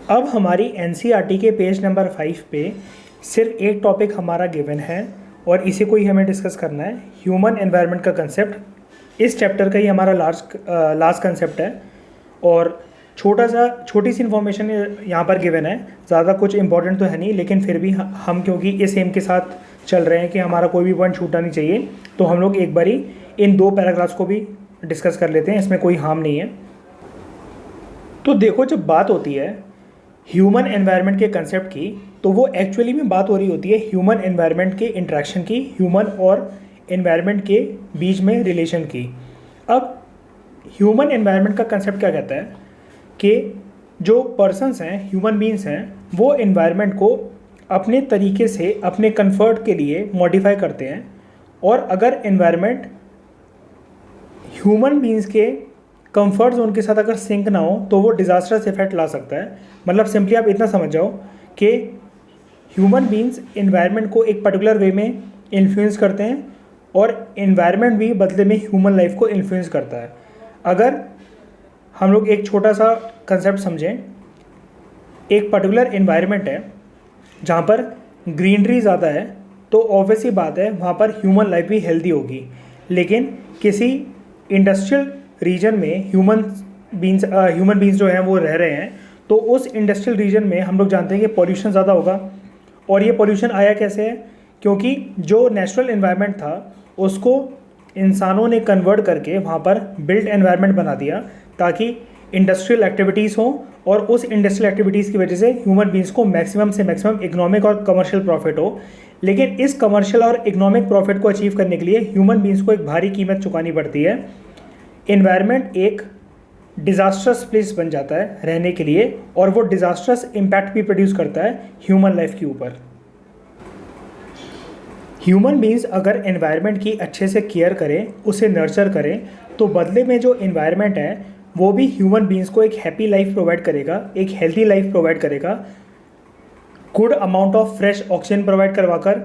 अब हमारी एनसीईआरटी के पेज नंबर 5 पे सिर्फ एक टॉपिक हमारा गिवन है और इसी को ही हमें डिस्कस करना है, ह्यूमन एनवायरनमेंट का कंसेप्ट। इस चैप्टर का ही हमारा लास्ट कंसेप्ट है और छोटी सी इन्फॉर्मेशन यहाँ पर गिवन है। ज़्यादा कुछ इंपॉर्टेंट तो है नहीं, लेकिन फिर भी हम क्योंकि इस एम के साथ चल रहे हैं कि हमारा कोई भी पॉइंट छूटना नहीं चाहिए, तो हम लोग एक बारी इन 2 पैराग्राफ्स को भी डिस्कस कर लेते हैं। इसमें कोई हार्म नहीं है। तो देखो, जब बात होती है ह्यूमन एनवायरनमेंट के कंसेप्ट की, तो वो एक्चुअली में बात हो रही होती है ह्यूमन एनवायरनमेंट के इंटरेक्शन की, ह्यूमन और एनवायरनमेंट के बीच में रिलेशन की। अब ह्यूमन एनवायरनमेंट का कंसेप्ट क्या कहता है कि जो पर्सन्स हैं, ह्यूमन बीइंग्स हैं, वो एनवायरनमेंट को अपने तरीके से अपने कंफर्ट के लिए मॉडिफाई करते हैं। और अगर एनवायरनमेंट ह्यूमन बीइंग्स के कंफर्ट जोन के साथ अगर सिंक ना हो तो वो डिज़ास्टर्स इफेक्ट ला सकता है। मतलब सिंपली आप इतना समझ जाओ कि ह्यूमन बीइंग्स एनवायरनमेंट को एक पर्टिकुलर वे में इन्फ्लुएंस करते हैं और एनवायरनमेंट भी बदले में ह्यूमन लाइफ को इन्फ्लुएंस करता है। अगर हम लोग एक छोटा सा कंसेप्ट समझें, एक पर्टिकुलर एनवायरनमेंट है जहाँ पर ग्रीनरी ज़्यादा है, तो ऑब्वियस ही बात है वहाँ पर ह्यूमन लाइफ भी हेल्दी होगी। लेकिन किसी इंडस्ट्रियल रीजन में ह्यूमन बीइंग्स जो हैं वो रह रहे हैं, तो उस इंडस्ट्रियल रीजन में हम लोग जानते हैं कि पॉल्यूशन ज़्यादा होगा। और ये पॉल्यूशन आया कैसे है? क्योंकि जो नेचुरल एनवायरनमेंट था उसको इंसानों ने कन्वर्ट करके वहाँ पर बिल्ट एनवायरनमेंट बना दिया ताकि इंडस्ट्रियल एक्टिविटीज़ हों, और उस इंडस्ट्रियल एक्टिविटीज़ की वजह से ह्यूमन बीइंग्स को मैक्सिमम से मैक्सिमम इकोनॉमिक और कमर्शियल प्रॉफिट हो। लेकिन इस कमर्शियल और इकोनॉमिक प्रॉफिट को अचीव करने के लिए ह्यूमन बीइंग्स को एक भारी कीमत चुकानी पड़ती है। एनवायरनमेंट एक डिज़ास्टर्स प्लेस बन जाता है रहने के लिए, और वो डिज़ास्टर्स इम्पैक्ट भी प्रोड्यूस करता है ह्यूमन लाइफ के ऊपर। ह्यूमन बीइंग्स अगर एनवायरनमेंट की अच्छे से केयर करें, उसे नर्चर करें, तो बदले में जो एनवायरनमेंट है वो भी ह्यूमन बीइंग्स को एक हैप्पी लाइफ प्रोवाइड करेगा, एक हेल्थी लाइफ प्रोवाइड करेगा, good amount of fresh oxygen provide करवाकर,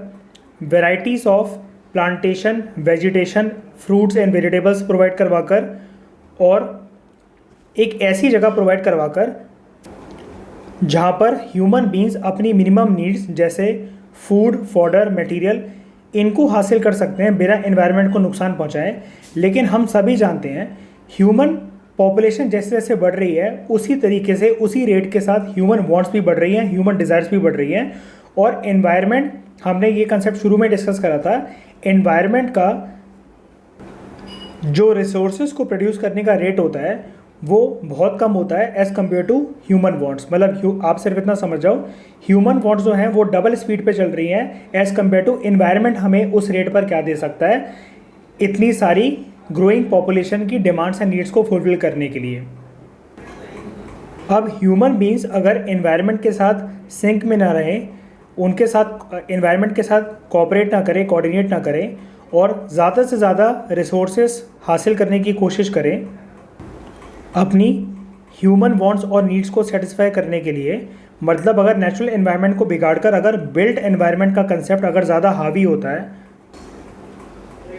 varieties of plantation, vegetation, fruits and vegetables provide करवाकर, और एक ऐसी जगह प्रोवाइड करवाकर जहाँ पर ह्यूमन बीइंग्स अपनी मिनिमम नीड्स जैसे फूड, फॉडर, मटेरियल इनको हासिल कर सकते हैं बिना एनवायरनमेंट को नुकसान पहुँचाएं। लेकिन हम सभी जानते हैं ह्यूमन पॉपुलेशन जैसे जैसे बढ़ रही है, उसी तरीके से उसी रेट के साथ ह्यूमन वांट्स भी बढ़ रही हैं, ह्यूमन डिज़ायर्स भी बढ़ रही हैं। और एनवायरनमेंट, हमने ये कंसेप्ट शुरू में डिस्कस करा था, एनवायरनमेंट का जो रिसोर्सेज को प्रोड्यूस करने का रेट होता है वो बहुत कम होता है as compare to human wants. मतलब आप सिर्फ इतना समझ जाओ, ह्यूमन वांट्स जो हैं वो डबल स्पीड पे चल रही हैं एज़ कम्पेयर टू एनवायरनमेंट हमें उस रेट पर क्या दे सकता है, इतनी सारी ग्रोइंग पॉपुलेशन की डिमांड्स एंड नीड्स को फुलफिल करने के लिए। अब ह्यूमन बीइंग्स अगर एनवायरनमेंट के साथ सिंक में ना रहें, उनके साथ एनवायरनमेंट के साथ कोऑपरेट ना करें, कोऑर्डिनेट ना करें, और ज़्यादा से ज़्यादा रिसोर्सेस हासिल करने की कोशिश करें अपनी ह्यूमन वांट्स और नीड्स को सेटिस्फाई करने के लिए, मतलब अगर नेचुरल एनवायरनमेंट को बिगाड़कर अगर बिल्ट एनवायरनमेंट का कंसेप्ट अगर ज़्यादा हावी होता है,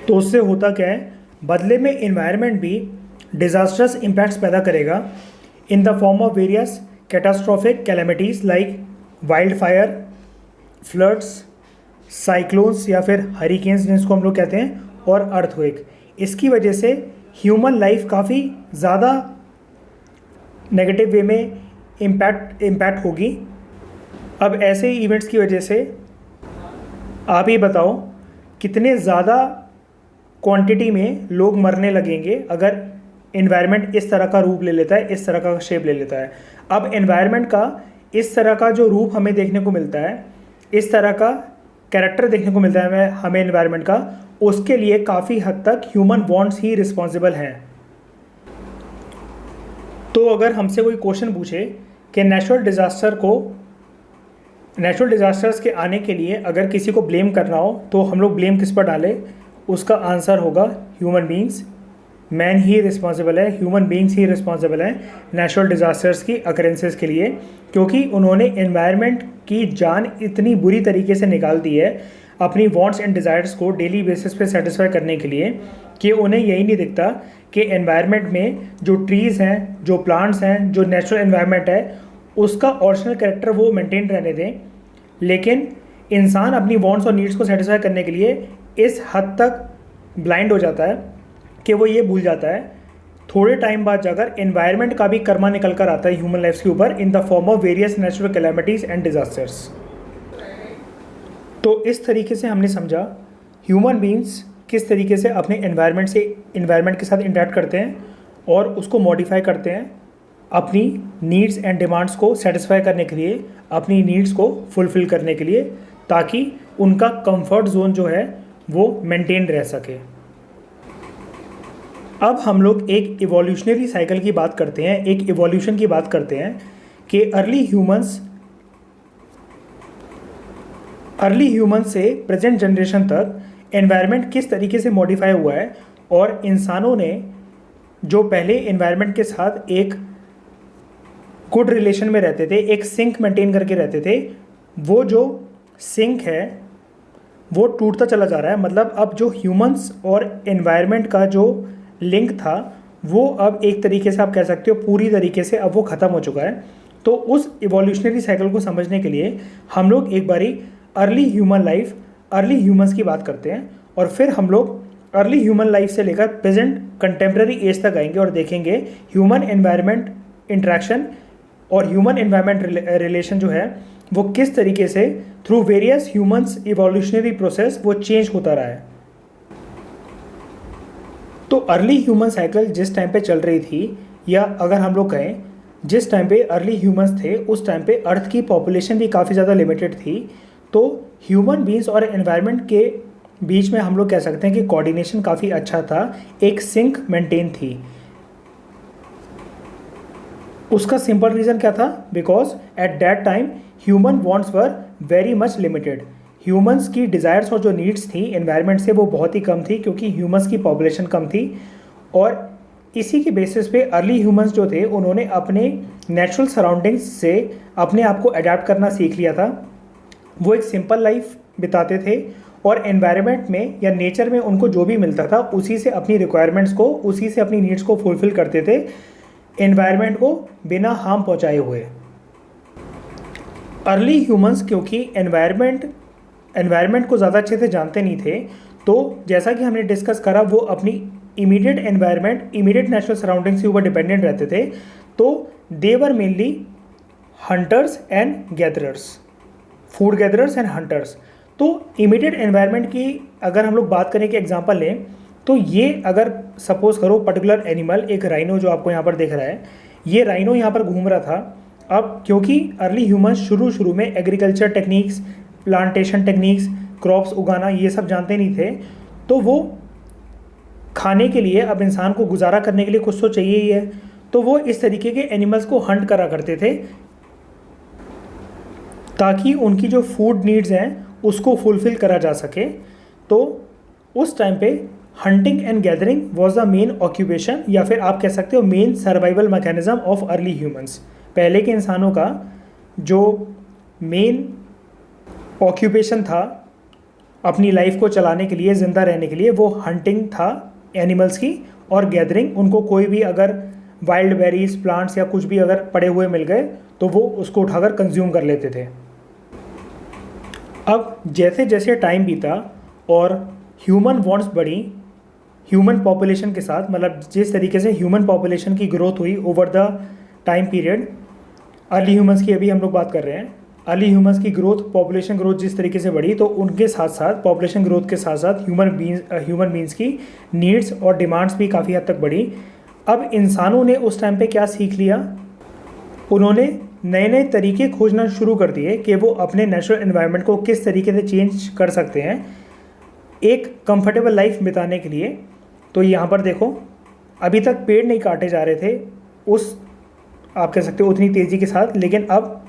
तो उससे होता क्या है, बदले में एनवायरनमेंट भी डिज़ास्टर्स इम्पैक्ट्स पैदा करेगा in the form of various catastrophic calamities like wild fire, floods, cyclones या फिर हरिकेन्स जिसको हम लोग कहते हैं, और अर्थक्वेक। इसकी वजह से ह्यूमन लाइफ काफ़ी ज़्यादा नेगेटिव वे में इम्पैक्ट होगी। अब ऐसे इवेंट्स की वजह से आप ही बताओ कितने ज़्यादा क्वांटिटी में लोग मरने लगेंगे अगर एनवायरनमेंट इस तरह का रूप ले लेता है, इस तरह का शेप ले लेता है। अब एनवायरनमेंट का इस तरह का जो रूप हमें देखने को मिलता है, इस तरह का कैरेक्टर देखने को मिलता है हमें एनवायरनमेंट का, उसके लिए काफ़ी हद तक ह्यूमन वांट्स ही रिस्पॉन्सिबल हैं। तो अगर हमसे कोई क्वेश्चन पूछे कि नेचुरल डिज़ास्टर्स के आने के लिए अगर किसी को ब्लेम करना हो तो हम लोग ब्लेम किस पर डालें, उसका आंसर होगा ह्यूमन बीइंग्स। मैन ही रिस्पॉन्सिबल है, ह्यूमन बीइंग्स ही रिस्पॉन्सिबल है नेचुरल डिज़ास्टर्स की अकरेंसेस के लिए, क्योंकि उन्होंने एनवायरनमेंट की जान इतनी बुरी तरीके से निकाल दी है अपनी वांट्स एंड डिज़ायर्स को डेली बेसिस पे सेटिस्फाई करने के लिए, कि उन्हें यही नहीं दिखता कि एनवायरनमेंट में जो ट्रीज़ हैं, जो प्लांट्स हैं, जो नेचुरल एनवायरनमेंट है, उसका ओरिजिनल कैरेक्टर वो मेंटेन रहने दें, लेकिन इंसान अपनी वांट्स और नीड्स को सेटिस्फाई करने के लिए इस हद तक ब्लाइंड हो जाता है कि वो ये भूल जाता है थोड़े टाइम बाद जाकर एनवायरनमेंट का भी कर्मा निकल कर आता है ह्यूमन लाइफ्स के ऊपर in the form of various natural calamities and disasters. तो इस तरीके से हमने समझा ह्यूमन बींग्स किस तरीके से अपने एनवायरनमेंट के साथ इंटरेक्ट करते हैं और उसको मॉडिफाई करते हैं अपनी नीड्स एंड डिमांड्स को सेटिस्फाई करने के लिए, अपनी नीड्स को फुलफ़िल करने के लिए, ताकि उनका कंफर्ट जोन जो है वो मेंटेन रह सके। अब हम लोग एक इवोल्यूशनरी साइकिल की बात करते हैं, एक इवोल्यूशन की बात करते हैं कि अर्ली ह्यूमंस से प्रेजेंट जनरेशन तक एनवायरनमेंट किस तरीके से मॉडिफाई हुआ है और इंसानों ने जो पहले एनवायरनमेंट के साथ एक गुड रिलेशन में रहते थे, एक सिंक मेंटेन करके रहते थे, वो जो सिंक है वो टूटता चला जा रहा है। मतलब अब जो ह्यूमंस और एनवायरनमेंट का जो लिंक था वो अब एक तरीके से आप कह सकते हो पूरी तरीके से अब वो ख़त्म हो चुका है। तो उस इवोल्यूशनरी साइकिल को समझने के लिए हम लोग एक बारी अर्ली ह्यूमंस की बात करते हैं और फिर हम लोग अर्ली ह्यूमन लाइफ से लेकर प्रेजेंट कंटेम्प्रेरी एज तक आएंगे और देखेंगे ह्यूमन एनवायरनमेंट इंट्रैक्शन और ह्यूमन एनवायरनमेंट रिलेशन जो है वो किस तरीके से through various humans evolutionary process वो चेंज होता रहा है। तो अर्ली ह्यूमन साइकिल जिस टाइम पे चल रही थी, या अगर हम लोग कहें जिस टाइम पे अर्ली ह्यूमंस थे उस टाइम पे अर्थ की पॉपुलेशन भी काफ़ी ज़्यादा लिमिटेड थी। तो ह्यूमन बींग्स और एनवायरनमेंट के बीच में हम लोग कह सकते हैं कि कोऑर्डिनेशन काफ़ी अच्छा था, एक सिंक मेंटेन थी। उसका सिंपल रीज़न क्या था? Because at that time human wants were very much limited. Humans की डिज़ायर्स और जो नीड्स थी एनवायरनमेंट से वो बहुत ही कम थी, क्योंकि ह्यूमंस की पॉपुलेशन कम थी। और इसी के बेसिस पे अर्ली ह्यूमंस जो थे उन्होंने अपने नेचुरल सराउंडिंग्स से अपने आप को अडेप्ट करना सीख लिया था। वो एक सिंपल लाइफ बिताते थे और एनवायरनमेंट में या नेचर में उनको जो भी मिलता था उसी से अपनी रिक्वायरमेंट्स को, उसी से अपनी नीड्स को फुलफ़िल करते थे, एनवायरनमेंट को बिना हार्म पहुंचाए हुए। अर्ली ह्यूमंस क्योंकि एनवायरनमेंट को ज़्यादा अच्छे से जानते नहीं थे, तो जैसा कि हमने डिस्कस करा वो अपनी immediate environment, immediate natural surroundings के ऊपर डिपेंडेंट रहते थे। तो they were mainly hunters and gatherers, food gatherers and hunters. तो इमीडिएट एनवायरनमेंट की अगर हम लोग बात करें कि एग्जांपल लें, तो ये अगर सपोज करो पर्टिकुलर एनिमल, एक राइनो जो आपको यहाँ पर दिख रहा है, ये राइनो यहाँ पर घूम रहा था। अब क्योंकि अर्ली ह्यूमंस शुरू में agriculture techniques, plantation techniques, crops उगाना ये सब जानते नहीं थे, तो वो खाने के लिए, अब इंसान को गुजारा करने के लिए कुछ तो चाहिए ही है, तो वो इस तरीके के एनिमल्स को हंट करा करते थे ताकि उनकी जो फूड नीड्स हैं उसको फुलफ़िल करा जा सके। तो उस टाइम पे hunting and gathering was the main occupation, या फिर आप कह सकते हो main survival mechanism of early humans. पहले के इंसानों का जो मेन ऑक्यूपेशन था अपनी लाइफ को चलाने के लिए, ज़िंदा रहने के लिए, वो हंटिंग था एनिमल्स की, और गैदरिंग, उनको कोई भी अगर वाइल्ड बेरीज, प्लांट्स या कुछ भी अगर पड़े हुए मिल गए तो वो उसको उठाकर कंज्यूम कर लेते थे। अब जैसे जैसे टाइम बीता और ह्यूमन वांट्स बढ़ी ह्यूमन पॉपुलेशन के साथ, मतलब जिस तरीके से ह्यूमन पॉपुलेशन की ग्रोथ हुई over the time period, early humans की अभी हम लोग बात कर रहे हैं, अर्ली ह्यूमंस की ग्रोथ, पॉपुलेशन ग्रोथ जिस तरीके से बढ़ी, तो उनके साथ साथ पॉपुलेशन ग्रोथ के साथ साथ ह्यूमन बींग्स की नीड्स और डिमांड्स भी काफ़ी हद तक बढ़ी। अब इंसानों ने उस टाइम पे क्या सीख लिया? उन्होंने नए नए तरीके खोजना शुरू कर दिए कि वो अपने नेचुरल एनवायरनमेंट को किस तरीके से चेंज कर सकते हैं एक कंफर्टेबल लाइफ बिताने के लिए। तो यहाँ पर देखो, अभी तक पेड़ नहीं काटे जा रहे थे उस, आप कह सकते हो उतनी तेज़ी के साथ, लेकिन अब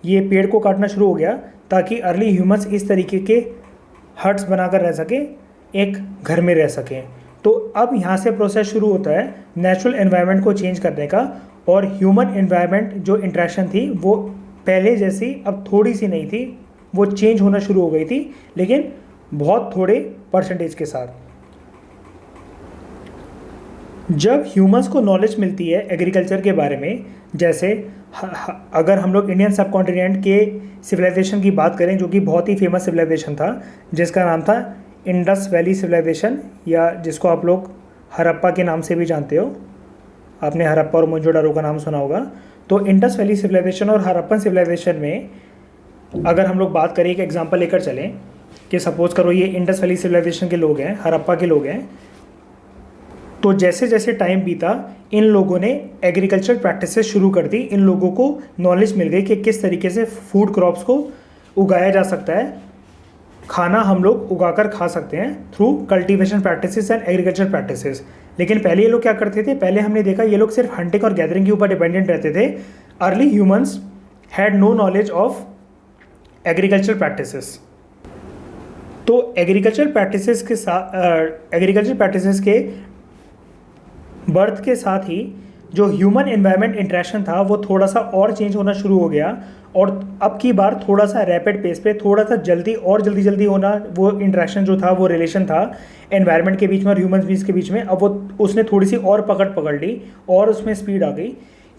ये पेड़ को काटना शुरू हो गया ताकि अर्ली ह्यूमंस इस तरीके के हट्स बनाकर रह सकें, एक घर में रह सकें। तो अब यहाँ से प्रोसेस शुरू होता है नेचुरल एनवायरनमेंट को चेंज करने का, और ह्यूमन एनवायरनमेंट जो इंट्रैक्शन थी वो पहले जैसी अब थोड़ी सी नहीं थी, वो चेंज होना शुरू हो गई थी, लेकिन बहुत थोड़े परसेंटेज के साथ। जब ह्यूमंस को नॉलेज मिलती है एग्रीकल्चर के बारे में, जैसे अगर हम लोग इंडियन सब कॉन्टिनेंट के सिविलाइजेशन की बात करें, जो कि बहुत ही फेमस सिविलाइजेशन था, जिसका नाम था इंडस वैली सिविलाइजेशन, या जिसको आप लोग हड़प्पा के नाम से भी जानते हो। आपने हड़प्पा और मोहनजोदाड़ो का नाम सुना होगा। तो इंडस वैली सिविलाइजेशन और हड़प्पन सिविलाइजेशन में अगर हम लोग बात करें, एक एग्जांपल लेकर चलें कि सपोज करो ये इंडस वैली सिविलाइजेशन के लोग हैं, हड़प्पा के लोग हैं, तो जैसे जैसे टाइम बीता इन लोगों ने एग्रीकल्चर प्रैक्टिसेस शुरू कर दी। इन लोगों को नॉलेज मिल गई कि किस तरीके से फूड क्रॉप्स को उगाया जा सकता है, खाना हम लोग उगाकर खा सकते हैं through cultivation practices and agriculture practices. लेकिन पहले ये लोग क्या करते थे, पहले हमने देखा ये लोग सिर्फ हंटिंग और गैदरिंग के ऊपर डिपेंडेंट रहते थे। Early humans had no knowledge of agriculture practices. तो एग्रीकल्चर प्रैक्टिसेस के बर्थ के साथ ही जो ह्यूमन एनवायरनमेंट इंटरेक्शन था वो थोड़ा सा और चेंज होना शुरू हो गया, और अब की बार थोड़ा सा रैपिड पेस पे, थोड़ा सा जल्दी होना, वो इंटरेक्शन जो था, वो रिलेशन था एनवायरनमेंट के बीच में और ह्यूमन बींग्स के बीच में, अब वो उसने थोड़ी सी और पकड़ ली और उसमें स्पीड आ गई,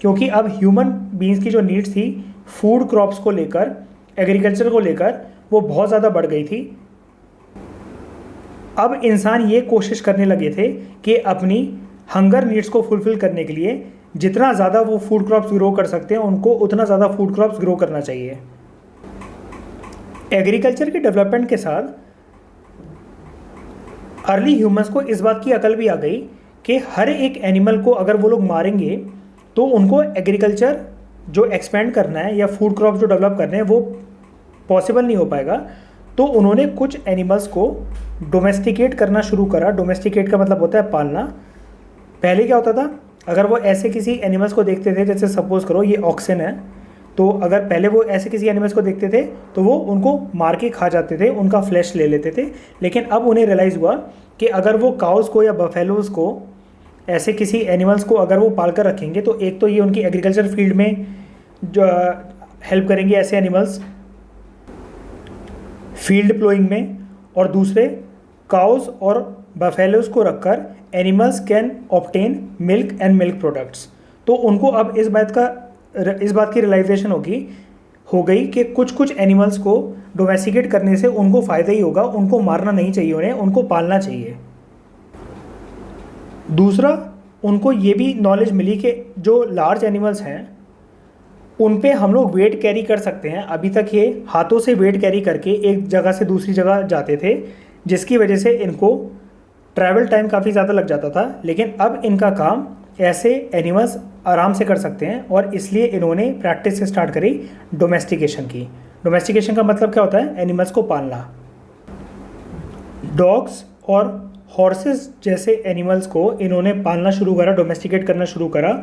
क्योंकि अब ह्यूमन बींग्स की जो नीड्स थी फूड क्रॉप्स को लेकर, एग्रीकल्चर को लेकर, वो बहुत ज़्यादा बढ़ गई थी। अब इंसान ये कोशिश करने लगे थे कि अपनी हंगर नीड्स को फुलफिल करने के लिए जितना ज़्यादा वो फूड क्रॉप्स ग्रो कर सकते हैं उनको उतना ज़्यादा फूड क्रॉप्स ग्रो करना चाहिए। एग्रीकल्चर के डेवलपमेंट के साथ अर्ली ह्यूमंस को इस बात की अकल भी आ गई कि हर एक एनिमल को अगर वो लोग मारेंगे तो उनको एग्रीकल्चर जो एक्सपेंड करना है या फूड क्रॉप्स जो डेवलप करने हैं वो पॉसिबल नहीं हो पाएगा। तो उन्होंने कुछ एनिमल्स को डोमेस्टिकेट करना शुरू करा। डोमेस्टिकेट का मतलब होता है पालना। पहले क्या होता था, अगर वो ऐसे किसी एनिमल्स को देखते थे, जैसे सपोज करो ये ऑक्सन है, तो अगर पहले वो ऐसे किसी एनिमल्स को देखते थे तो वो उनको मार के खा जाते थे, उनका फ्लैश ले लेते थे। लेकिन अब उन्हें रियलाइज़ हुआ कि अगर वो काउस को या बफेलोज़ को, ऐसे किसी एनिमल्स को अगर वो पाल कर रखेंगे तो एक तो ये उनकी एग्रीकल्चर फील्ड में जो हेल्प करेंगे ऐसे एनिमल्स फील्ड प्लोइंग में, और दूसरे काउस और बफेलोज़ को रखकर animals can obtain milk and milk products. तो उनको अब इस बात की रियलाइजेशन हो गई कि कुछ एनिमल्स को डोमेस्टिकेट करने से उनको फ़ायदा ही होगा, उनको मारना नहीं चाहिए, उनको पालना चाहिए। दूसरा, उनको ये भी नॉलेज मिली कि जो लार्ज एनिमल्स हैं उन पे हम लोग वेट कैरी कर सकते हैं। अभी तक ये हाथों से वेट कैरी करके एक जगह से दूसरी जगह जाते थे, जिसकी वजह से इनको ट्रैवल टाइम काफ़ी ज़्यादा लग जाता था। लेकिन अब इनका काम ऐसे एनिमल्स आराम से कर सकते हैं, और इसलिए इन्होंने प्रैक्टिस से स्टार्ट करी डोमेस्टिकेशन की। डोमेस्टिकेशन का मतलब क्या होता है, एनिमल्स को पालना। डॉग्स और हॉर्सेस जैसे एनिमल्स को इन्होंने पालना शुरू करा, डोमेस्टिकेट करना शुरू करा।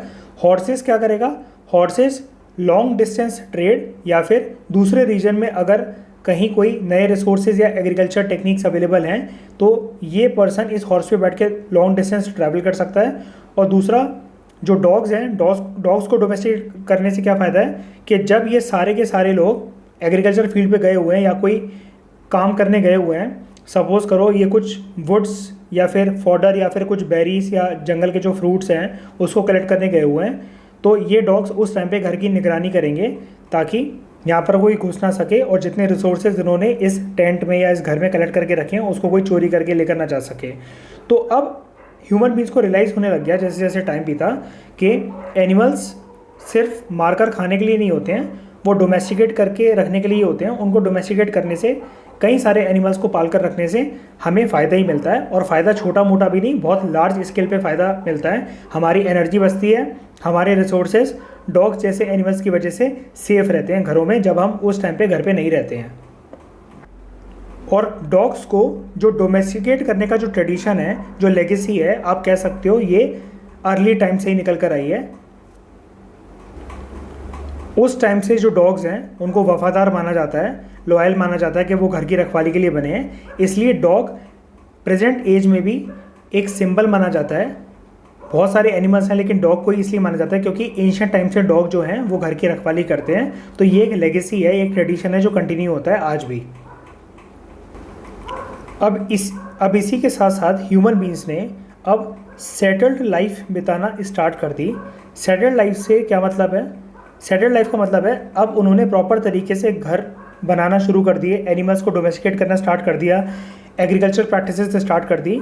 हॉर्सेस क्या करेगा, हॉर्सेस लॉन्ग डिस्टेंस ट्रेड या फिर दूसरे रीजन में अगर कहीं कोई नए रिसोर्सेज या एग्रीकल्चर टेक्निक्स अवेलेबल हैं तो ये पर्सन इस हॉर्स पे बैठ के लॉन्ग डिस्टेंस ट्रैवल कर सकता है। और दूसरा, जो डॉग्स हैं, डॉग्स को डोमेस्टिकेट करने से क्या फ़ायदा है कि जब ये सारे के सारे लोग एग्रीकल्चर फील्ड पे गए हुए हैं या कोई काम करने गए हुए हैं, सपोज़ करो ये कुछ वुड्स या फिर फॉडर या फिर कुछ बेरीज या जंगल के जो फ्रूट्स हैं उसको कलेक्ट करने गए हुए हैं, तो ये डॉग्स उस टाइम पे घर की निगरानी करेंगे ताकि यहाँ पर कोई घुस ना सके, और जितने रिसोर्सेज इन्होंने इस टेंट में या इस घर में कलेक्ट करके रखे हैं उसको कोई चोरी करके लेकर ना जा सके। तो अब ह्यूमन बींग्स को रियलाइज़ होने लग गया जैसे जैसे टाइम बीता कि एनिमल्स सिर्फ मारकर खाने के लिए नहीं होते हैं, वो डोमेस्टिकेट करके रखने के लिए होते हैं। उनको डोमेस्टिकेट करने से, कई सारे एनिमल्स को पाल कर रखने से हमें फ़ायदा ही मिलता है, और फ़ायदा छोटा मोटा भी नहीं, बहुत लार्ज स्केल पे फ़ायदा मिलता है। हमारी एनर्जी बचती है, हमारे रिसोर्सेज डॉग्स जैसे एनिमल्स की वजह से सेफ़ रहते हैं घरों में जब हम उस टाइम पे घर पे नहीं रहते हैं। और डॉग्स को जो डोमेस्टिकेट करने का जो ट्रेडिशन है, जो लेगेसी है, आप कह सकते हो ये अर्ली टाइम से ही निकल कर आई है। उस टाइम से जो डॉग्स हैं उनको वफ़ादार माना जाता है, लॉयल माना जाता है कि वो घर की रखवाली के लिए बने हैं। इसलिए डॉग प्रेजेंट एज में भी एक सिंबल माना जाता है। बहुत सारे एनिमल्स हैं लेकिन डॉग को इसलिए माना जाता है क्योंकि एंशिएंट टाइम से डॉग जो हैं वो घर की रखवाली करते हैं। तो ये एक लेगेसी है, एक ट्रेडिशन है जो कंटिन्यू होता है आज भी। अब इसी के साथ साथ ह्यूमन बींग्स ने अब सेटल्ड लाइफ बिताना स्टार्ट कर दी। सेटल्ड लाइफ से क्या मतलब है? सेटल्ड लाइफ का मतलब है अब उन्होंने प्रॉपर तरीके से घर बनाना शुरू कर दिए, एनिमल्स को डोमेस्टिकेट करना स्टार्ट कर दिया, एग्रीकल्चर प्रैक्टिसेस से स्टार्ट कर दी।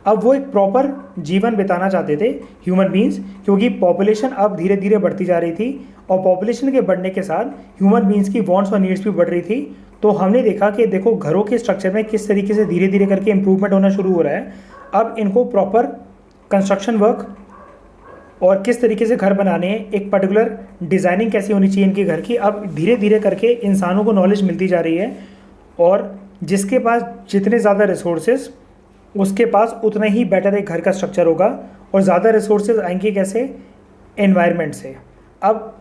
अब वो एक प्रॉपर जीवन बिताना चाहते थे ह्यूमन बींग्स, क्योंकि पॉपुलेशन अब धीरे धीरे बढ़ती जा रही थी और पॉपुलेशन के बढ़ने के साथ ह्यूमन बींग्स की वांट्स और नीड्स भी बढ़ रही थी। तो हमने देखा कि देखो घरों के स्ट्रक्चर में किस तरीके से धीरे धीरे करके इंप्रूवमेंट होना शुरू हो रहा है। अब इनको प्रॉपर कंस्ट्रक्शन वर्क और किस तरीके से घर बनाने हैं, एक पर्टिकुलर डिज़ाइनिंग कैसी होनी चाहिए इनके घर की, अब धीरे धीरे करके इंसानों को नॉलेज मिलती जा रही है। और जिसके पास जितने ज़्यादा रिसोर्सेज उसके पास उतना ही बेटर एक घर का स्ट्रक्चर होगा। और ज़्यादा रिसोर्सेज आएंगे कैसे? एनवायरनमेंट से। अब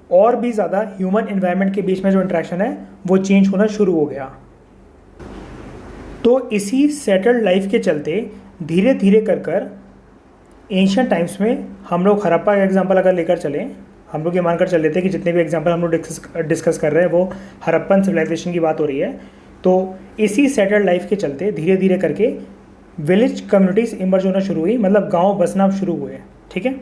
और भी ज़्यादा ह्यूमन एनवायरनमेंट के बीच में जो इंटरेक्शन है वो चेंज होना शुरू हो गया। तो इसी सेटल्ड लाइफ के चलते धीरे धीरे कर कर एंशियंट टाइम्स में हम लोग हड़प्पा का एग्जाम्पल अगर लेकर चलें, हम लोग ये मानकर चल लेते हैं कि जितने भी एग्जाम्पल हम लोग डिस्कस कर रहे हैं वो हड़प्पन सिविलाइजेशन की बात हो रही है। तो इसी सेटल्ड लाइफ के चलते धीरे धीरे करके विलेज कम्युनिटीज़ इमर्ज होना शुरू हुई, मतलब गांव बसना शुरू हुए। ठीक है।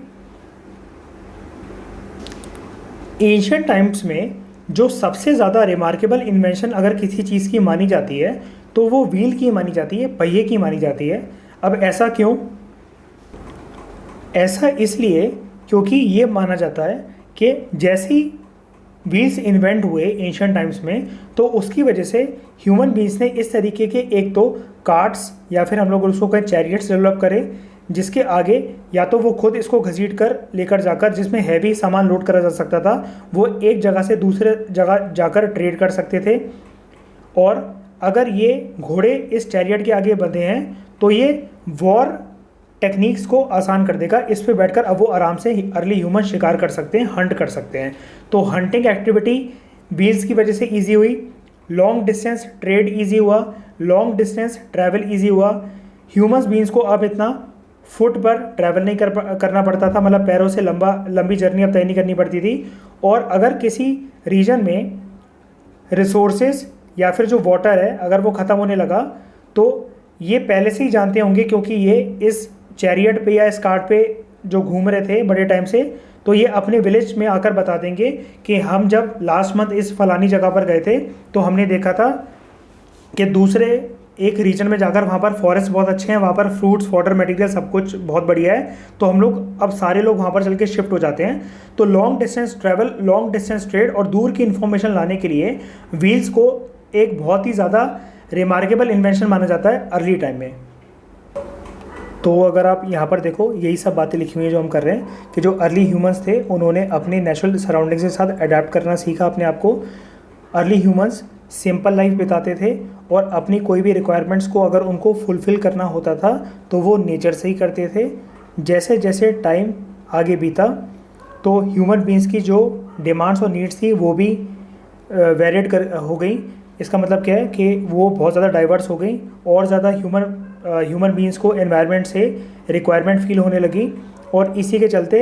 एंशियंट टाइम्स में जो सबसे ज़्यादा रिमार्केबल इन्वेंशन अगर किसी चीज़ की मानी जाती है तो वो व्हील की मानी जाती है, पहिए की मानी जाती है। अब ऐसा क्यों? ऐसा इसलिए क्योंकि ये माना जाता है कि जैसे ही व्हील्स इन्वेंट हुए एंशियंट टाइम्स में तो उसकी वजह से ह्यूमन बींग्स ने इस तरीके के एक तो कार्ट्स या फिर हम लोग उसको कहें चैरियट्स डेवलप करे, जिसके आगे या तो वो खुद इसको घसीट कर लेकर जाकर, जिसमें हैवी सामान लोड करा जा सकता था, वो एक जगह से दूसरे जगह जाकर ट्रेड कर सकते थे। और अगर ये घोड़े इस चैरियट के आगे बंधे हैं तो ये वॉर टेक्निक्स को आसान कर देगा। इस पे बैठकर अब वो आराम से अर्ली ह्यूमन शिकार कर सकते हैं, हंट कर सकते हैं। तो हंटिंग एक्टिविटी व्हील्स की वजह से ईजी हुई, लॉन्ग डिस्टेंस ट्रेड ईजी हुआ, लॉन्ग डिस्टेंस ट्रैवल ईजी हुआ। ह्यूमन्स बींग्स को अब इतना फुट पर ट्रैवल नहीं करना पड़ता था, मतलब पैरों से लंबी जर्नी अब तय नहीं करनी पड़ती थी। और अगर किसी रीजन में रिसोर्सेज या फिर जो वाटर है अगर वो ख़त्म होने लगा तो ये पहले से ही जानते होंगे, क्योंकि ये इस चैरियट पे या इस कार्ट पे जो घूम रहे थे बड़े टाइम से, तो ये अपने विलेज में आकर बता देंगे कि हम जब लास्ट मंथ इस फलानी जगह पर गए थे तो हमने देखा था कि दूसरे एक रीजन में जाकर वहाँ पर फॉरेस्ट बहुत अच्छे हैं, वहाँ पर फ्रूट्स वाटर मटेरियल सब कुछ बहुत बढ़िया है। तो हम लोग अब सारे लोग वहाँ पर चल के शिफ्ट हो जाते हैं। तो long distance travel, long distance trade और दूर की इन्फॉर्मेशन लाने के लिए व्हील्स को एक बहुत ही ज़्यादा रिमार्केबल इन्वेंशन माना जाता है अर्ली टाइम में। तो अगर आप यहाँ पर देखो यही सब बातें लिखी हुई हैं जो हम कर रहे हैं कि जो अर्ली ह्यूमंस थे उन्होंने अपने नेचुरल सराउंडिंग्स के साथ अडेप्ट करना सीखा अपने आप को। अर्ली ह्यूमंस सिंपल लाइफ बिताते थे और अपनी कोई भी रिक्वायरमेंट्स को अगर उनको फुलफ़िल करना होता था तो वो नेचर से ही करते थे। जैसे जैसे टाइम आगे बीता तो ह्यूमन बींग्स की जो डिमांड्स और नीड्स थी वो भी वेरिएट हो गई। इसका मतलब क्या है कि वो बहुत ज़्यादा डाइवर्स हो गई और ज़्यादा ह्यूमन बींग्स को एनवायरनमेंट से रिक्वायरमेंट फील होने लगी। और इसी के चलते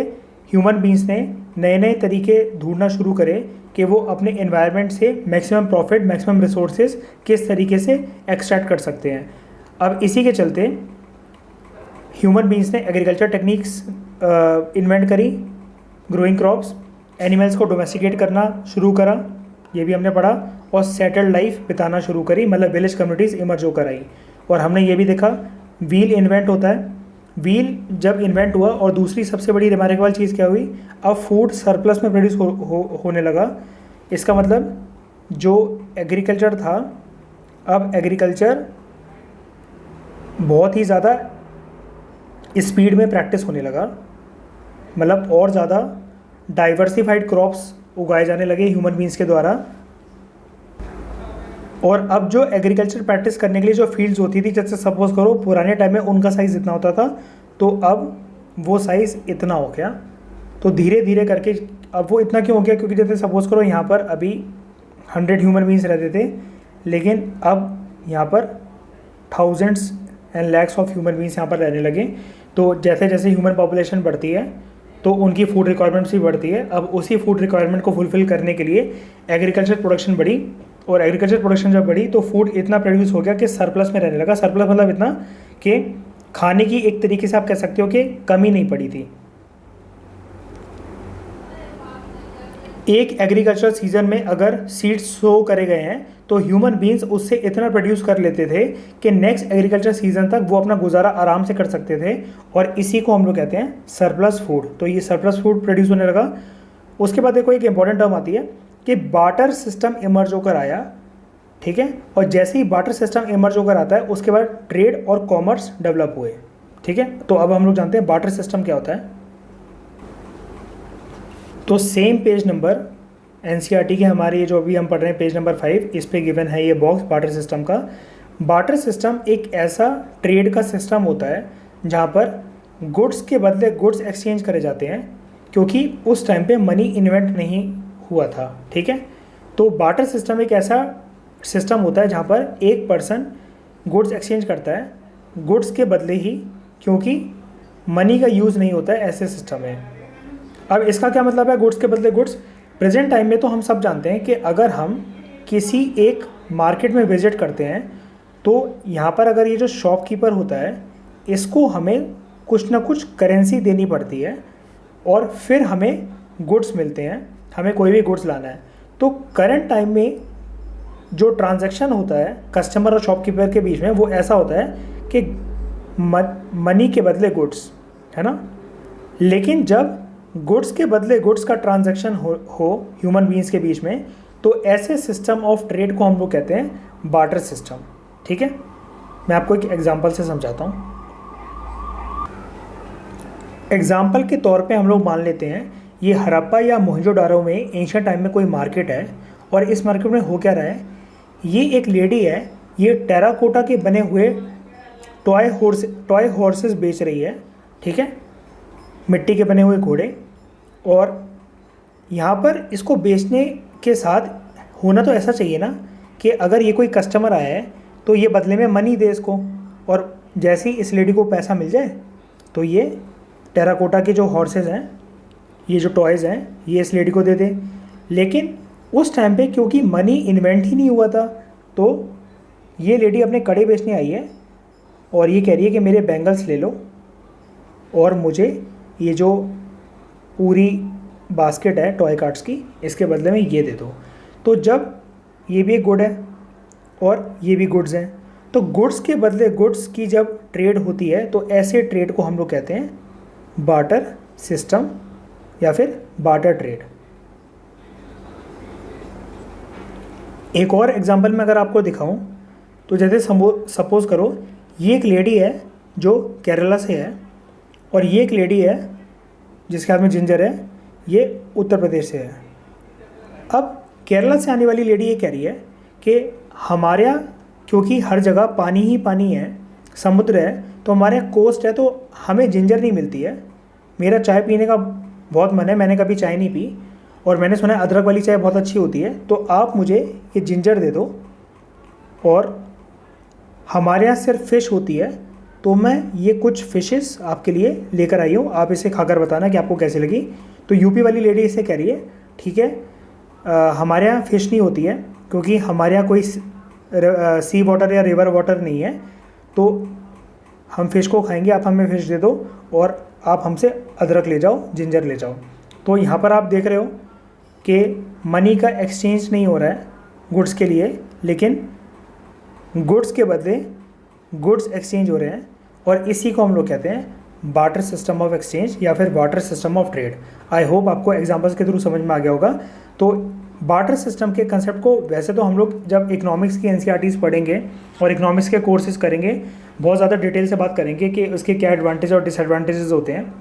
ह्यूमन बींग्स ने नए नए तरीके ढूंढना शुरू करे कि वो अपने एनवायरनमेंट से मैक्सिमम प्रॉफिट, मैक्सिमम रिसोर्सेज किस तरीके से एक्सट्रैक्ट कर सकते हैं। अब इसी के चलते ह्यूमन बींग्स ने एग्रीकल्चर टेक्निक्स इन्वेंट करी, ग्रोइंग क्रॉप्स, एनिमल्स को डोमेस्टिकेट करना शुरू करा, ये भी हमने पढ़ा, और सेटल्ड लाइफ बिताना शुरू करी, मतलब विलेज कम्युनिटीज़ इमर्ज होकर आई। और हमने ये भी देखा व्हील इन्वेंट होता है। व्हील जब इन्वेंट हुआ और दूसरी सबसे बड़ी रिमार्केबल चीज़ क्या हुई, अब फूड सरप्लस में प्रोड्यूस होने लगा। इसका मतलब जो एग्रीकल्चर था, अब एग्रीकल्चर बहुत ही ज़्यादा स्पीड में प्रैक्टिस होने लगा, मतलब और ज़्यादा डाइवर्सिफाइड क्रॉप्स उगाए जाने लगे ह्यूमन बींग्स के द्वारा। और अब जो एग्रीकल्चर प्रैक्टिस करने के लिए जो फील्ड्स होती थी, जैसे सपोज करो पुराने टाइम में उनका साइज़ इतना होता था तो अब वो साइज़ इतना हो गया। तो धीरे धीरे करके अब वो इतना क्यों हो गया, क्योंकि जैसे सपोज करो यहाँ पर अभी 100 ह्यूमन बींग्स रहते थे, लेकिन अब यहाँ पर thousands and lakhs of human beings यहाँ पर रहने लगे। तो जैसे जैसे ह्यूमन पॉपुलेशन बढ़ती है तो उनकी फूड रिक्वायरमेंट्स भी बढ़ती है। अब उसी फूड रिक्वायरमेंट को फुलफ़िल करने के लिए एग्रीकल्चर प्रोडक्शन बढ़ी, और एग्रीकल्चर प्रोडक्शन जब बढ़ी तो फूड इतना प्रोड्यूस हो गया कि सरप्लस में रहने लगा। सरप्लस मतलब इतना कि खाने की एक तरीके से आप कह सकते हो कि कमी नहीं पड़ी थी। एक एग्रीकल्चर सीजन में अगर सीड्स सो करे गए हैं तो ह्यूमन बींग्स उससे इतना प्रोड्यूस कर लेते थे कि नेक्स्ट एग्रीकल्चर सीजन तक वो अपना गुजारा आराम से कर सकते थे, और इसी को हम लोग कहते हैं सरप्लस फूड। तो ये सरप्लस फूड प्रोड्यूस होने लगा। उसके बाद देखो एक इंपॉर्टेंट टर्म आती है कि बार्टर सिस्टम इमर्ज होकर आया, ठीक है। और जैसे ही बार्टर सिस्टम इमर्ज होकर आता है उसके बाद ट्रेड और कॉमर्स डेवलप हुए, ठीक है। तो अब हम लोग जानते हैं बार्टर सिस्टम क्या होता है। तो सेम पेज नंबर एनसीईआरटी के हमारे जो अभी हम पढ़ रहे हैं पेज नंबर 5, इस पे गिवन है ये बॉक्स बार्टर सिस्टम का। बार्टर सिस्टम एक ऐसा ट्रेड का सिस्टम होता है जहाँ पर गुड्स के बदले गुड्स एक्सचेंज करे जाते हैं, क्योंकि उस टाइम पे मनी इन्वेंट नहीं हुआ था, ठीक है। तो बार्टर सिस्टम एक ऐसा सिस्टम होता है जहाँ पर एक पर्सन गुड्स एक्सचेंज करता है गुड्स के बदले ही, क्योंकि मनी का यूज़ नहीं होता है, ऐसे सिस्टम है। अब इसका क्या मतलब है गुड्स के बदले गुड्स। प्रेजेंट टाइम में तो हम सब जानते हैं कि अगर हम किसी एक मार्केट में विजिट करते हैं तो यहाँ पर अगर ये जो शॉपकीपर होता है इसको हमें कुछ ना कुछ करेंसी देनी पड़ती है और फिर हमें गुड्स मिलते हैं, हमें कोई भी गुड्स लाना है। तो करंट टाइम में जो ट्रांजैक्शन होता है कस्टमर और शॉपकीपर के बीच में वो ऐसा होता है कि मनी के बदले गुड्स, है ना। लेकिन जब गुड्स के बदले गुड्स का ट्रांजैक्शन हो ह्यूमन बींग्स के बीच में, तो ऐसे सिस्टम ऑफ ट्रेड को हम लोग कहते हैं बार्टर सिस्टम, ठीक है। मैं आपको एक एग्जांपल से समझाता हूँ। एग्जांपल के तौर पे हम लोग मान लेते हैं ये हड़प्पा या मोहनजोदारो में एंशिएंट टाइम में कोई मार्केट है, और इस मार्केट में हो क्या रहा है, ये एक लेडी है, ये टेराकोटा के बने हुए टॉय हॉर्सेस बेच रही है, ठीक है, मिट्टी के बने हुए घोड़े। और यहाँ पर इसको बेचने के साथ होना तो ऐसा चाहिए ना कि अगर ये कोई कस्टमर आया है तो ये बदले में मनी दे इसको, और जैसे ही इस लेडी को पैसा मिल जाए तो ये टेराकोटा के जो हॉर्सेस हैं, ये जो टॉयज़ हैं, ये इस लेडी को दे दे। लेकिन उस टाइम पे क्योंकि मनी इन्वेंट ही नहीं हुआ था, तो ये लेडी अपने कड़े बेचने आई है और ये कह रही है कि मेरे बैंगल्स ले लो और मुझे ये जो पूरी बास्केट है टॉय कार्ड्स की, इसके बदले में ये दे दो। तो जब ये भी एक गुड है और ये भी गुड्स हैं, तो गुड्स के बदले गुड्स की जब ट्रेड होती है तो ऐसे ट्रेड को हम लोग कहते हैं बार्टर सिस्टम या फिर बार्टर ट्रेड। एक और एग्जांपल में अगर आपको दिखाऊं तो जैसे सपोज करो ये एक लेडी है जो केरला से है और ये एक लेडी है जिसके हाथ में जिंजर है, ये उत्तर प्रदेश से है। अब केरला से आने वाली लेडी ये कह रही है कि हमारे यहाँ क्योंकि हर जगह पानी ही पानी है, समुद्र है, तो हमारे यहाँ कोस्ट है, तो हमें जिंजर नहीं मिलती है। मेरा चाय पीने का बहुत मन है, मैंने कभी चाय नहीं पी, और मैंने सुना है अदरक वाली चाय बहुत अच्छी होती है, तो आप मुझे ये जिंजर दे दो। और हमारे यहाँ सिर्फ फ़िश होती है, तो मैं ये कुछ फ़िशेस आपके लिए लेकर आई हूँ, आप इसे खाकर बताना कि आपको कैसी लगी। तो यूपी वाली लेडी इसे कह रही है ठीक है, हमारे यहाँ फ़िश नहीं होती है क्योंकि हमारे यहाँ कोई सी वाटर या रिवर वाटर नहीं है, तो हम फ़िश को खाएंगे, आप हमें फ़िश दे दो और आप हमसे अदरक ले जाओ, जिंजर ले जाओ। तो यहाँ पर आप देख रहे हो कि मनी का एक्सचेंज नहीं हो रहा है गुड्स के लिए, लेकिन गुड्स के बदले गुड्स एक्सचेंज हो रहे हैं, और इसी को हम लोग कहते हैं बार्टर सिस्टम ऑफ एक्सचेंज या फिर barter system of trade. I hope आपको एग्जांपल्स के थ्रू समझ में आ गया होगा। तो बार्टर सिस्टम के कंसेप्ट को वैसे तो हम लोग जब इकोनॉमिक्स की एनसीईआरटीज़ पढ़ेंगे और इकोनॉमिक्स के कोर्सेज करेंगे बहुत ज़्यादा डिटेल से बात करेंगे कि उसके क्या एडवांटेज और डिसएडवांटेजेस होते हैं,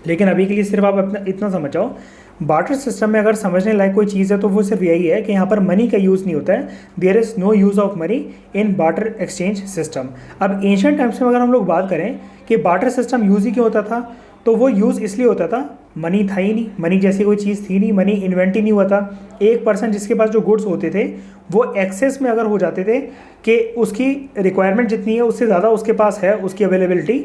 लेकिन अभी के लिए सिर्फ आप अपना इतना समझ जाओ, बार्टर सिस्टम में अगर समझने लायक कोई चीज़ है तो वो सिर्फ यही है कि यहाँ पर मनी का यूज़ नहीं होता है। There is no use of money in barter exchange system. अब एंशिएंट टाइम्स में अगर हम लोग बात करें कि बार्टर सिस्टम यूज़ ही क्यों होता था, तो वो यूज़ इसलिए होता था, मनी था ही नहीं, मनी जैसी कोई चीज़ थी नहीं, मनी इन्वेंट ही नहीं हुआ था। एक पर्सन जिसके पास जो गुड्स होते थे वो एक्सेस में अगर हो जाते थे कि उसकी रिक्वायरमेंट जितनी है उससे ज़्यादा उसके पास है उसकी अवेलेबिलिटी,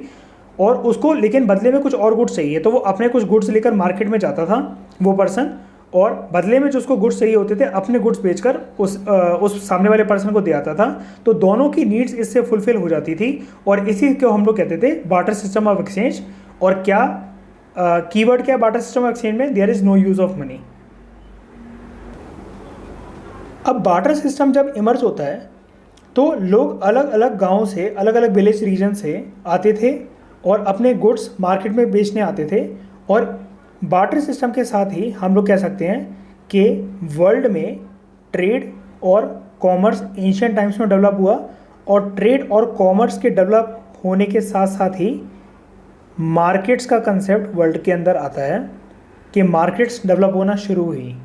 और उसको लेकिन बदले में कुछ और गुड्स चाहिए, तो वो अपने कुछ गुड्स लेकर मार्केट में जाता था वो पर्सन, और बदले में जो उसको गुड्स चाहिए होते थे अपने गुड्स बेचकर उस सामने वाले पर्सन को दे आता था। तो दोनों की नीड्स इससे फुलफिल हो जाती थी, और इसी को हम लोग कहते थे बार्टर सिस्टम ऑफ एक्सचेंज। और क्या कीवर्ड क्या है बार्टर सिस्टम ऑफ एक्सचेंज में, there is no use of money. अब बार्टर सिस्टम जब इमर्ज होता है तो लोग अलग अलग गाँव से, अलग अलग विलेज रीजन से आते थे और अपने गुड्स मार्केट में बेचने आते थे। और बार्टर सिस्टम के साथ ही हम लोग कह सकते हैं कि वर्ल्ड में ट्रेड और कॉमर्स एंशियंट टाइम्स में डेवलप हुआ, और ट्रेड और कॉमर्स के डेवलप होने के साथ साथ ही मार्केट्स का कंसेप्ट वर्ल्ड के अंदर आता है कि मार्केट्स डेवलप होना शुरू हुई।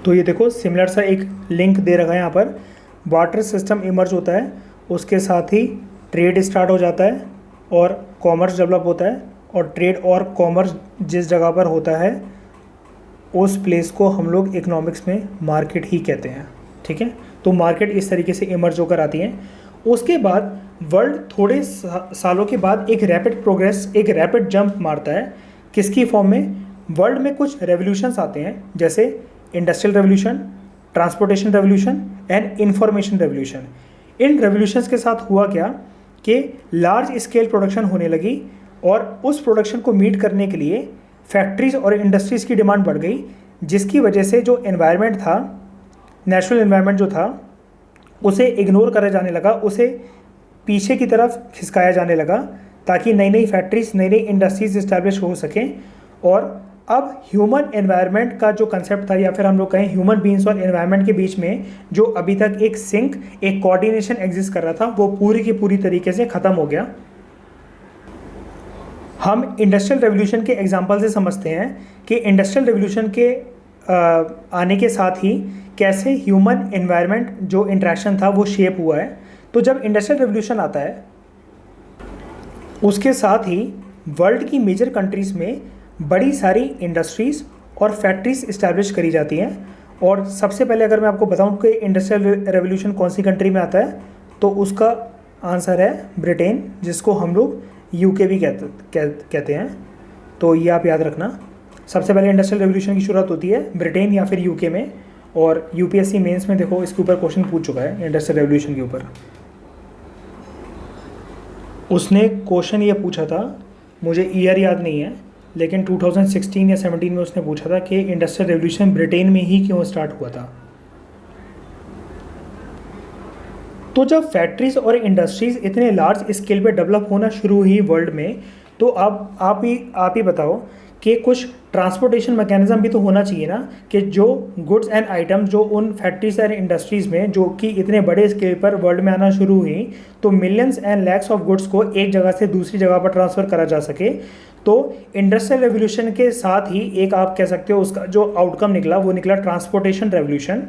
तो ये देखो सिमिलर सा एक लिंक दे रखा है यहाँ पर, बार्टर सिस्टम इमर्ज होता है, उसके साथ ही ट्रेड स्टार्ट हो जाता है और कॉमर्स डेवलप होता है, और ट्रेड और कॉमर्स जिस जगह पर होता है उस प्लेस को हम लोग इकोनॉमिक्स में मार्केट ही कहते हैं। ठीक है, तो मार्केट इस तरीके से इमर्ज होकर आती हैं। उसके बाद वर्ल्ड थोड़े सालों के बाद एक रैपिड प्रोग्रेस, एक रैपिड जंप मारता है। किसकी फॉर्म में? वर्ल्ड में कुछ रेवोल्यूशंस आते हैं, जैसे industrial revolution, transportation revolution and information revolution. In revolutions के साथ हुआ क्या कि लार्ज स्केल प्रोडक्शन होने लगी, और उस प्रोडक्शन को मीट करने के लिए फैक्ट्रीज और इंडस्ट्रीज़ की डिमांड बढ़ गई, जिसकी वजह से जो एनवायरनमेंट था, नेचुरल एनवायरनमेंट जो था, उसे इग्नोर करा जाने लगा, उसे पीछे की तरफ खिसकाया जाने लगा, ताकि नई नई फैक्ट्रीज, नई नई इंडस्ट्रीज इस्टेब्लिश हो सकें। और अब ह्यूमन एनवायरनमेंट का जो कंसेप्ट था, या फिर हम लोग कहें ह्यूमन बींग्स और एनवायरनमेंट के बीच में जो अभी तक एक सिंक, एक कोऑर्डिनेशन एग्जिस्ट कर रहा था, वो पूरी की पूरी तरीके से ख़त्म हो गया। हम इंडस्ट्रियल रेवोल्यूशन के एग्जांपल से समझते हैं कि इंडस्ट्रियल रेवोल्यूशन के आने के साथ ही कैसे ह्यूमन एनवायरनमेंट जो इंटरेक्शन था वो शेप हुआ है। तो जब इंडस्ट्रियल रेवोल्यूशन आता है, उसके साथ ही वर्ल्ड की मेजर कंट्रीज़ में बड़ी सारी इंडस्ट्रीज़ और फैक्ट्रीज इस्टेब्लिश करी जाती हैं। और सबसे पहले अगर मैं आपको बताऊं कि इंडस्ट्रियल रेवोल्यूशन कौन सी कंट्री में आता है, तो उसका आंसर है ब्रिटेन, जिसको हम लोग यूके भी कहते हैं। तो ये आप याद रखना, सबसे पहले इंडस्ट्रियल रेवोल्यूशन की शुरुआत होती है ब्रिटेन या फिर यूके में। और यूपीएससी मेंस में देखो इसके ऊपर क्वेश्चन पूछ चुका है इंडस्ट्रियल रेवोल्यूशन के ऊपर। उसने क्वेश्चन ये पूछा था, मुझे ईयर याद नहीं है, लेकिन 2016 या 17 में उसने पूछा था कि इंडस्ट्रियल रेवोल्यूशन ब्रिटेन में ही क्यों स्टार्ट हुआ था। तो जब फैक्ट्रीज और इंडस्ट्रीज इतने लार्ज स्केल पे डेवलप होना शुरू हुई वर्ल्ड में, तो अब आप ही बताओ कि कुछ ट्रांसपोर्टेशन मैकेनिज्म भी तो होना चाहिए ना, कि जो गुड्स एंड आइटम्स जो उन फैक्ट्रीज एंड इंडस्ट्रीज़ में जो कि इतने बड़े स्केल पर वर्ल्ड में आना शुरू हुई, तो millions and lakhs of goods को एक जगह से दूसरी जगह पर ट्रांसफ़र करा जा सके। तो इंडस्ट्रियल रेवोल्यूशन के साथ ही एक आप कह सकते हो उसका जो आउटकम निकला वो निकला ट्रांसपोर्टेशन रेवोल्यूशन।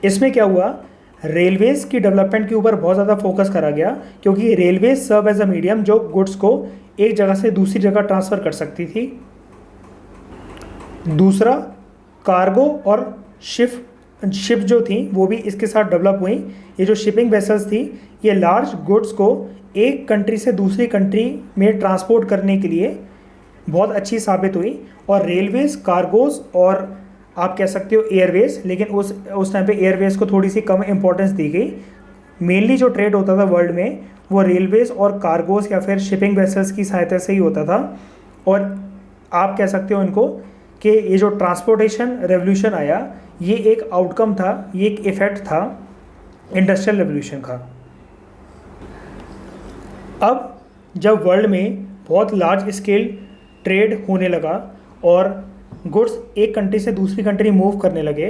इसमें क्या हुआ, रेलवेज़ की डेवलपमेंट के ऊपर बहुत ज़्यादा फोकस करा गया, क्योंकि railways serve as a medium जो गुड्स को एक जगह से दूसरी जगह ट्रांसफ़र कर सकती थी। दूसरा, कार्गो और शिप जो थी वो भी इसके साथ डेवलप हुई। ये जो शिपिंग वेसल्स थी, ये लार्ज गुड्स को एक कंट्री से दूसरी कंट्री में ट्रांसपोर्ट करने के लिए बहुत अच्छी साबित हुई। और रेलवेज़, कार्गोज़ और आप कह सकते हो एयरवेज़, लेकिन उस टाइम पे एयरवेज़ को थोड़ी सी कम इंपॉर्टेंस दी गई। मेनली जो ट्रेड होता था वर्ल्ड में वो रेलवेज़ और कार्गोज़ या फिर शिपिंग वेसल्स की सहायता से ही होता था। और आप कह सकते हो इनको कि ये जो ट्रांसपोर्टेशन रेवोल्यूशन आया, ये एक आउटकम था, ये एक इफ़ेक्ट था इंडस्ट्रियल रेवोल्यूशन का। अब जब वर्ल्ड में बहुत लार्ज स्केल ट्रेड होने लगा और गुड्स एक कंट्री से दूसरी कंट्री मूव करने लगे,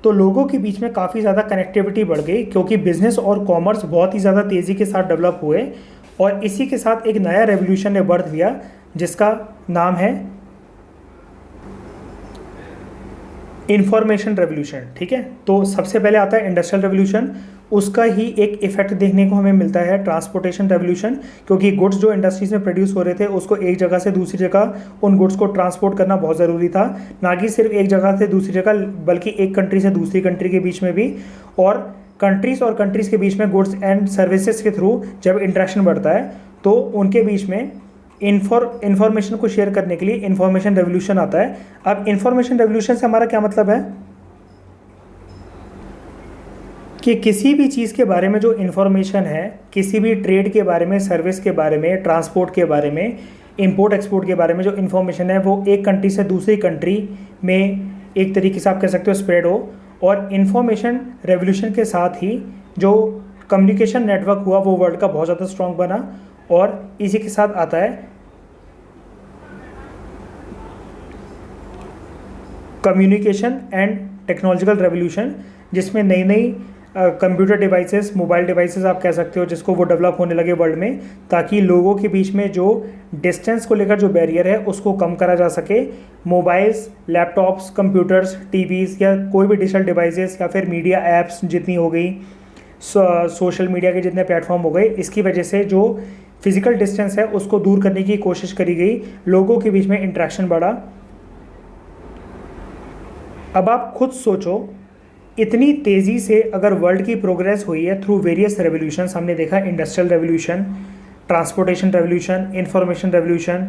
तो लोगों के बीच में काफ़ी ज़्यादा कनेक्टिविटी बढ़ गई, क्योंकि बिज़नेस और कॉमर्स बहुत ही ज़्यादा तेज़ी के साथ डेवलप हुए। और इसी के साथ एक नया रेवोल्यूशन ने बर्थ लिया, जिसका नाम है इंफॉर्मेशन रेवोल्यूशन। ठीक है, तो सबसे पहले आता है इंडस्ट्रियल रेवोल्यूशन, उसका ही एक इफेक्ट देखने को हमें मिलता है ट्रांसपोर्टेशन रेवोल्यूशन, क्योंकि गुड्स जो इंडस्ट्रीज में प्रोड्यूस हो रहे थे उसको एक जगह से दूसरी जगह उन गुड्स को ट्रांसपोर्ट करना बहुत ज़रूरी था, ना कि सिर्फ एक जगह से दूसरी जगह, बल्कि एक कंट्री से दूसरी कंट्री के बीच में भी। और कंट्रीज़ के बीच में गुड्स एंड सर्विसेज के थ्रू जब इंटरेक्शन बढ़ता है, तो उनके बीच में इंफॉर्मेशन को शेयर करने के लिए इंफॉर्मेशन रेवोल्यूशन आता है। अब इंफॉर्मेशन रेवोल्यूशन से हमारा क्या मतलब है कि किसी भी चीज़ के बारे में जो इन्फॉर्मेशन है, किसी भी ट्रेड के बारे में, सर्विस के बारे में, ट्रांसपोर्ट के बारे में, इंपोर्ट एक्सपोर्ट के बारे में जो इन्फॉर्मेशन है वो एक कंट्री से दूसरी कंट्री में एक तरीके से आप कह सकते हो स्प्रेड हो। और इन्फॉर्मेशन रेवोल्यूशन के साथ ही जो कम्युनिकेशन नेटवर्क हुआ वो वर्ल्ड का बहुत ज़्यादा स्ट्रॉन्ग बना। और इसी के साथ आता है कम्युनिकेशन एंड टेक्नोलॉजिकल रेवोल्यूशन, जिसमें नई नई कंप्यूटर डिवाइसेस, मोबाइल डिवाइसेस आप कह सकते हो, जिसको वो डेवलप होने लगे वर्ल्ड में, ताकि लोगों के बीच में जो डिस्टेंस को लेकर जो बैरियर है उसको कम करा जा सके। मोबाइल्स, लैपटॉप्स, कंप्यूटर्स, टीवीज़ या कोई भी डिजिटल डिवाइसेस या फिर मीडिया ऐप्स जितनी हो गई, सोशल मीडिया के जितने प्लेटफॉर्म हो गए, इसकी वजह से जो फिजिकल डिस्टेंस है उसको दूर करने की कोशिश करी गई, लोगों के बीच में इंटरेक्शन बढ़ा। अब आप खुद सोचो, इतनी तेज़ी से अगर वर्ल्ड की प्रोग्रेस हुई है थ्रू वेरियस रेवोल्यूशंस, हमने देखा industrial revolution, transportation revolution, information revolution,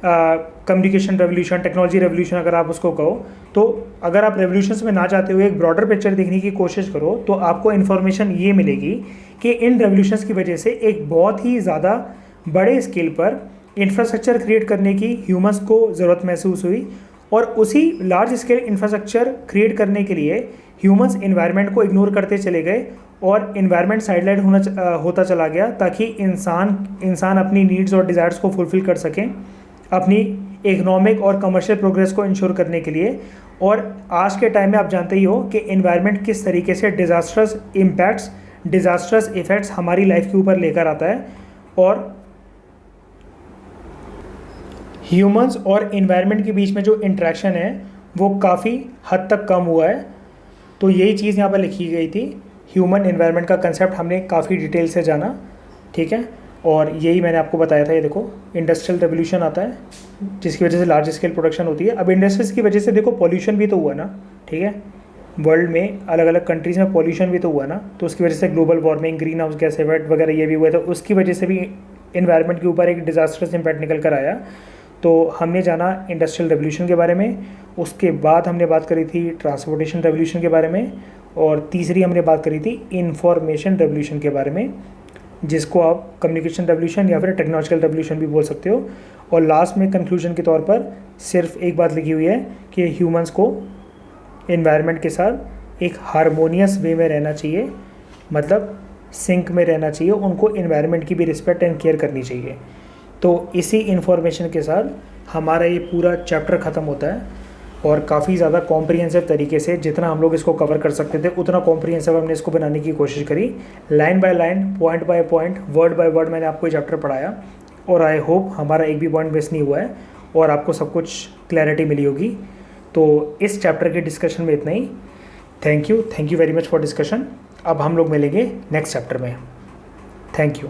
communication revolution, technology revolution अगर आप उसको कहो, तो अगर आप रेवोल्यूशंस में ना जाते हुए एक ब्रॉडर पिक्चर देखने की कोशिश करो तो आपको इन्फॉर्मेशन ये मिलेगी कि इन रेवोल्यूशंस की वजह से एक बहुत ही ज़्यादा बड़े स्केल पर इंफ्रास्ट्रक्चर क्रिएट करने की ह्यूमंस को ज़रूरत महसूस हुई। और उसी लार्ज स्केल इंफ्रास्ट्रक्चर क्रिएट करने के लिए ह्यूमंस इन्वायरमेंट को इग्नोर करते चले गए और इन्वायरमेंट साइडलाइट होता चला गया, ताकि इंसान अपनी नीड्स और डिज़ायर्स को फुलफ़िल कर सकें अपनी इकोनॉमिक और कमर्शियल प्रोग्रेस को इंश्योर करने के लिए। और आज के टाइम में आप जानते ही हो कि इन्वायरमेंट किस तरीके से डिज़ास्ट्रस इम्पैक्ट्स, डिज़ास्ट्रस इफ़ेक्ट्स हमारी लाइफ के ऊपर लेकर आता है। और ह्यूमंस और इन्वायरमेंट के बीच में जो इंटरेक्शन है वो काफ़ी हद तक कम हुआ है। तो यही चीज़ यहाँ पर लिखी गई थी। ह्यूमन इन्वायरमेंट का कंसेप्ट हमने काफ़ी डिटेल से जाना, ठीक है। और यही मैंने आपको बताया था। ये देखो, इंडस्ट्रियल रेवोल्यूशन आता है जिसकी वजह से लार्ज स्केल प्रोडक्शन होती है। अब इंडस्ट्रीज की वजह से देखो पॉल्यूशन भी तो हुआ ना, ठीक है। वर्ल्ड में अलग अलग कंट्रीज़ में पॉल्यूशन भी तो हुआ ना, तो उसकी वजह से global warming, green house gas effect वगैरह ये भी हुआ, तो उसकी वजह से भी इन्वायरमेंट के ऊपर एक डिज़ास्टर्स इम्पैक्ट निकल कर आया। तो हमने जाना इंडस्ट्रियल रेवोल्यूशन के बारे में, उसके बाद हमने बात करी थी ट्रांसपोर्टेशन रेवोल्यूशन के बारे में, और तीसरी हमने बात करी थी इंफॉर्मेशन रेवोल्यूशन के बारे में, जिसको आप कम्युनिकेशन रेवोल्यूशन या फिर टेक्नोलॉजिकल रेवोल्यूशन भी बोल सकते हो। और लास्ट में कंक्लूजन के तौर पर सिर्फ एक बात लिखी हुई है कि ह्यूमंस को एनवायरनमेंट के साथ एक हारमोनियस वे में रहना चाहिए, मतलब सिंक में रहना चाहिए, उनको एनवायरनमेंट की भी रिस्पेक्ट एंड केयर करनी चाहिए। तो इसी इन्फॉर्मेशन के साथ हमारा ये पूरा चैप्टर ख़त्म होता है। और काफ़ी ज़्यादा कॉम्प्रिहेंसिव तरीके से जितना हम लोग इसको कवर कर सकते थे उतना कॉम्प्रिहेंसिव हमने इसको बनाने की कोशिश करी। Line by line, point by point, word by word मैंने आपको ये चैप्टर पढ़ाया, और आई होप हमारा एक भी पॉइंट मिस नहीं हुआ है और आपको सब कुछ क्लैरिटी मिली होगी। तो इस चैप्टर के डिस्कशन में इतना ही। Thank you very much for discussion. अब हम लोग मिलेंगे नेक्स्ट चैप्टर में। Thank you.